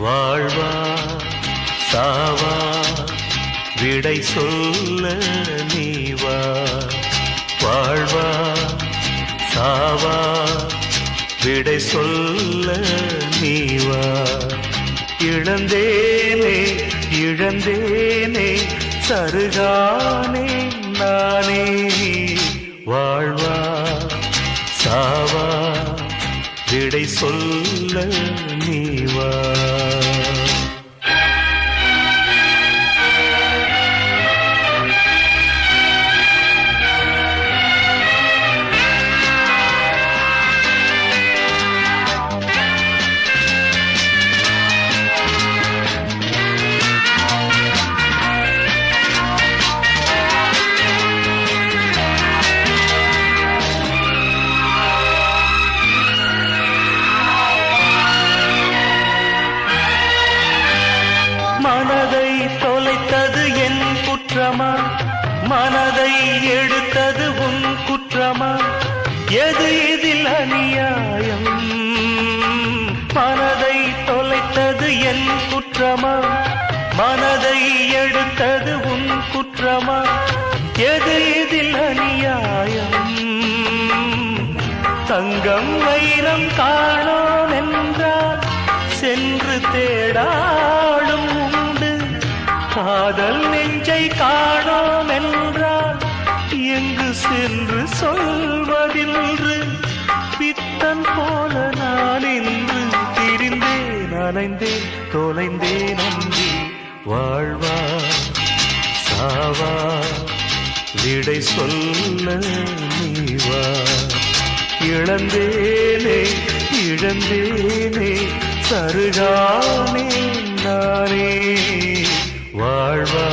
வாழ்வா சாவா விடை சொல்ல நீவா. வாழ்வா சாவா விடை சொல்ல நீவா. இழந்தேனே இழந்தேனே சருகானே நானே. வாழ்வா சாவா விடை சொல்ல நீவா. மனதை தொலைத்தது என் குற்றமா, மனதை எடுத்தது உன் குற்றமா, எது இதில் அநியாயம்? மனதை தொலைத்தது என் குற்றமா, மனதை எடுத்தது உன் குற்றமா, எது இதில் அநியாயம்? தங்கம் வைரம் காணோம் என்றால் சென்று தேடாடும் உண்டு. காதல் நெஞ்சை காணோம் என்றால் எங்கு சென்று சொல்வதின்று? பித்தன் போல நான் இன்று திரிந்தேன் அலைந்தேன் தொலைந்தேன் அன்றி. வாழ்வா சாவா விடை சொல்ல நீவா. இழந்தேனே இழந்தேனே சருகானே நானே. வாழ்வா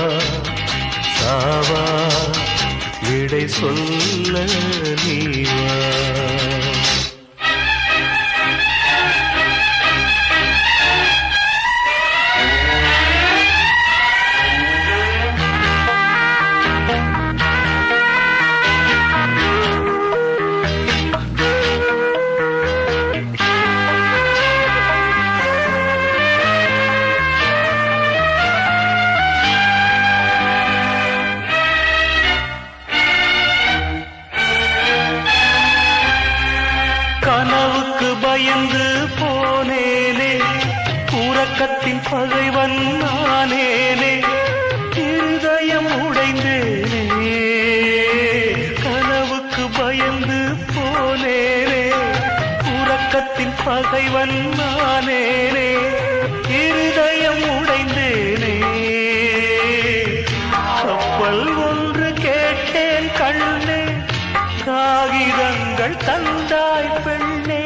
சாவா விடை சொல்ல நீவா. கனவுக்கு பயந்து போனேனே, உறக்கத்தின் பகைவன் நானேனே, இருதயம் உடைந்தேனே. கனவுக்கு பயந்து போனேனே, உறக்கத்தின் பகைவன் நானேனே, இருதயம் உடைந்தேனே. கப்பல் ஒன்று கேட்டேன் கண்ணே, காகிதங்கள் தந்தாய் பெண்ணே.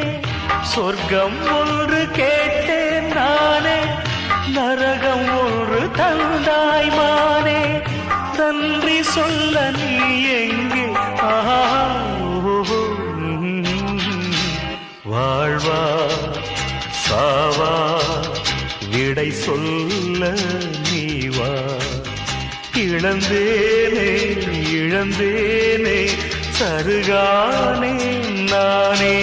சொர்க்கம் ஒன்று கேட்டேன் நானே, நரகம் ஒன்று தந்தாய் மானே. நன்றி சொல்ல நீ எங்கே? வாழ்வா சாவா விடை சொல்ல நீவா. இழந்தேனே இழந்தேனே சருகானே நானே.